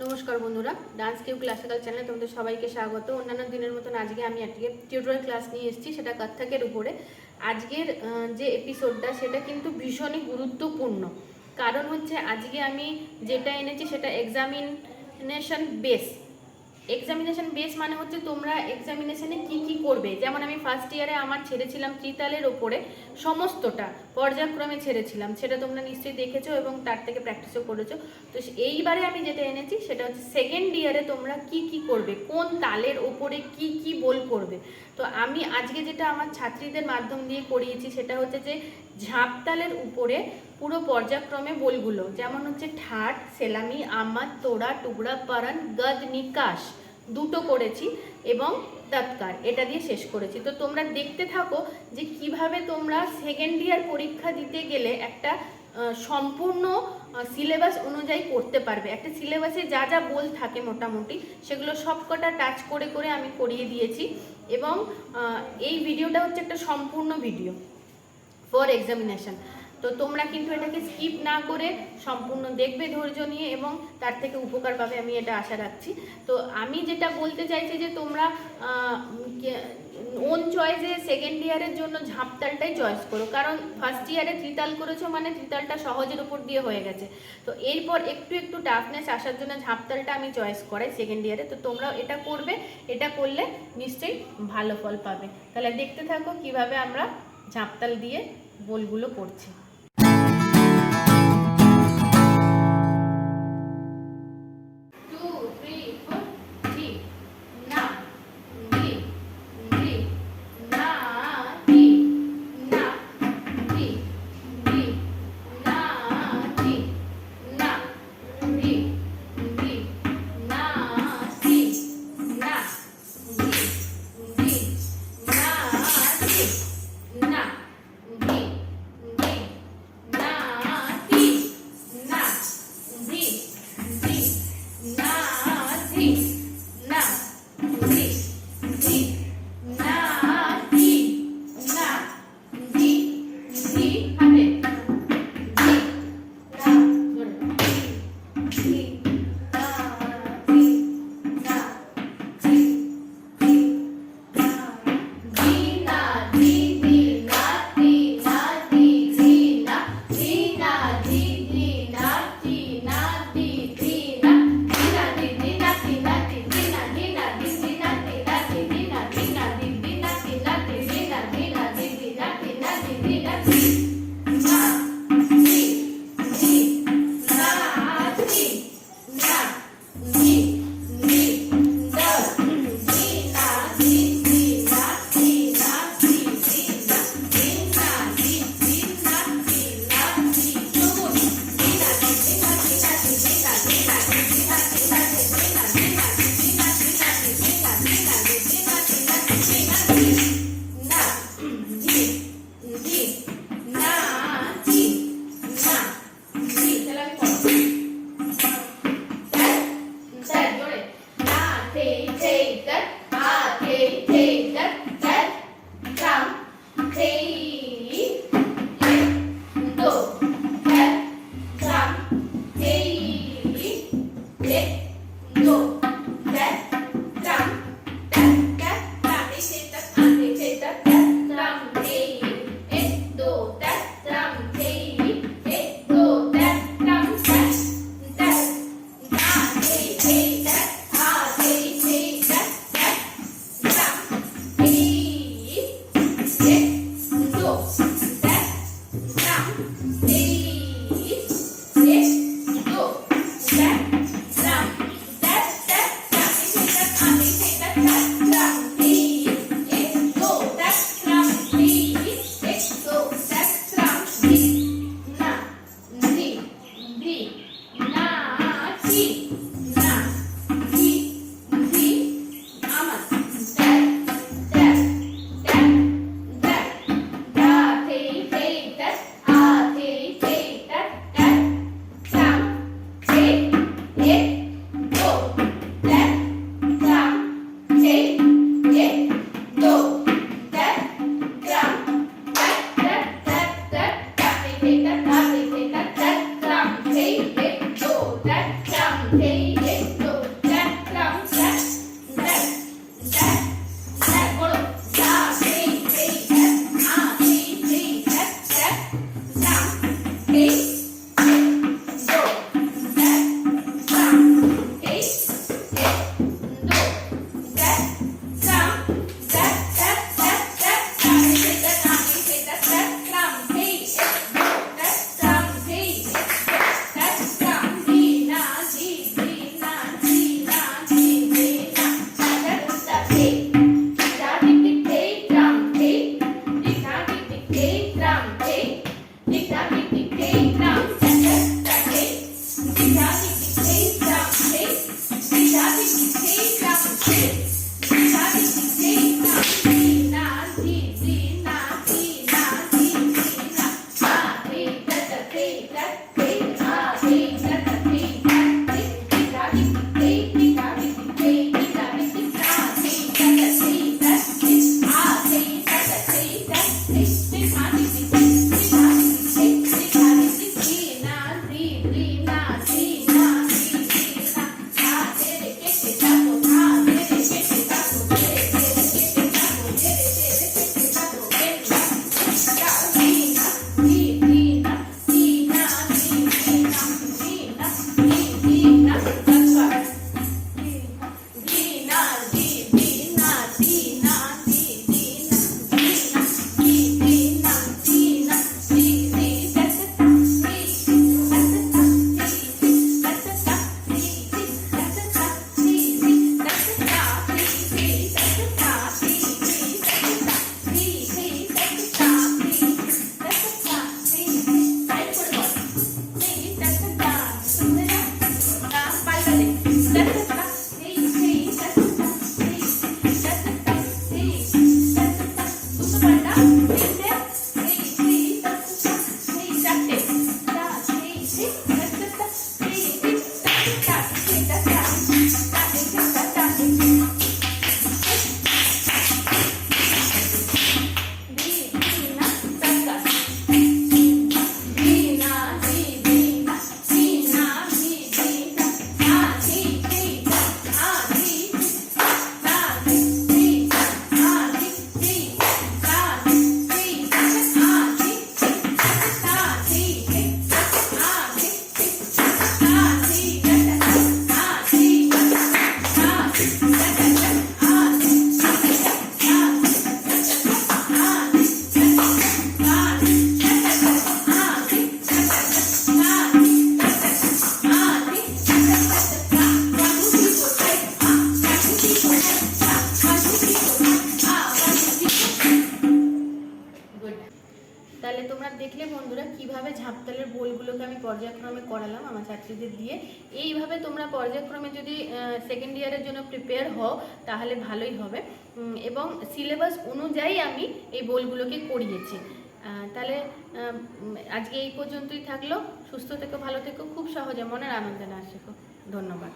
নমস্কার বন্ধুরা, dance Q classical চ্যানেলে তোমাদের সবাইকে স্বাগত। অন্যান্য দিনের মতন আজকে আমি আজকে টিউটোরিয়াল ক্লাস নিয়ে এসেছি, সেটা কত্থকের উপরে। আজকের যে এপিসোডটা সেটা কিন্তু ভীষণই গুরুত্বপূর্ণ, কারণ হচ্ছে আজকে আমি যেটা এনেছি সেটা এক্সামিনেশন বেস মানে হচ্ছে তোমরা এক্সামিনেশনে কি কি করবে। যেমন আমি ফার্স্ট ইয়ারে আমার ছেড়েছিলাম ত্রিতালের ওপরে, সমস্তটা পর্যায়ক্রমে ছেড়েছিলাম, সেটা তোমরা নিশ্চয়ই দেখেছো এবং তার থেকে প্র্যাকটিসও করেছো। তো এইবারে আমি যেটা এনেছি সেটা হচ্ছে সেকেন্ড ইয়ারে তোমরা কি কি করবে, কোন তালের ওপরে কি কি বোল করবে। তো আমি আজকে যেটা আমার ছাত্রীদের মাধ্যম দিয়ে করিয়েছি সেটা হচ্ছে যে ঝাঁপতালের উপরে পুরো পর্যায়ক্রমে বোলগুলো, যেমন হচ্ছে ঠাট, সেলামি, আমাদ, তোড়া, টুকরা, পারান, গদ, নিকাশ দুটো করেছি এবং তৎকার এটা দিয়ে শেষ করেছি। তো তোমরা দেখতে থাকো যে কিভাবে তোমরা সেকেন্ড ইয়ার পরীক্ষা দিতে গেলে একটা সম্পূর্ণ সিলেবাস অনুযায়ী করতে পারবে। একটা সিলেবাসে যা যা বোল থাকে মোটামুটি সেগুলো সবকটা টাচ করে করে আমি করিয়ে দিয়েছি এবং এই ভিডিওটা হচ্ছে একটা সম্পূর্ণ ভিডিও ফর এক্সামিনেশন। তো তোমরা কিন্তু এটাকে স্কিপ না করে সম্পূর্ণ দেখবে ধৈর্য নিয়ে এবং তার থেকে উপকার পাবে, আমি এটা আশা রাখছি। তো আমি যেটা বলতে চাইছি যে তোমরা ওন চয়েসে সেকেন্ড ইয়ারের জন্য ঝাঁপতালটাই চয়েস করো, কারণ ফার্স্ট ইয়ারে ত্রিতাল করেছো মানে ত্রিতালটা সহজের উপর দিয়ে হয়ে গেছে। তো এরপর একটু একটু টাফনেস আসার জন্য ঝাঁপতালটা আমি চয়েস করাই সেকেন্ড ইয়ারে। তো তোমরাও এটা করবে, এটা করলে নিশ্চয়ই ভালো ফল পাবে। তাহলে দেখতে থাকো কিভাবে আমরা ঝাঁপতাল দিয়ে বোলগুলো করছি। তাহলে তোমরা দেখলে বন্ধুরা কিভাবে ঝাঁপতালের বোলগুলোকে আমি পর্যায়ক্রমে করালাম আমার ছাত্রীদের দিয়ে। এইভাবে তোমরা পর্যায়ক্রমে যদি সেকেন্ড ইয়ারের জন্য প্রিপেয়ার হও তাহলে ভালোই হবে, এবং সিলেবাস অনুযায়ী আমি এই বোলগুলোকে করিয়েছি। তাহলে আজকে এই পর্যন্তই থাকলো। সুস্থ থেকো, ভালো থেকো, খুব সহজে মনের আনন্দে না শেখো। ধন্যবাদ।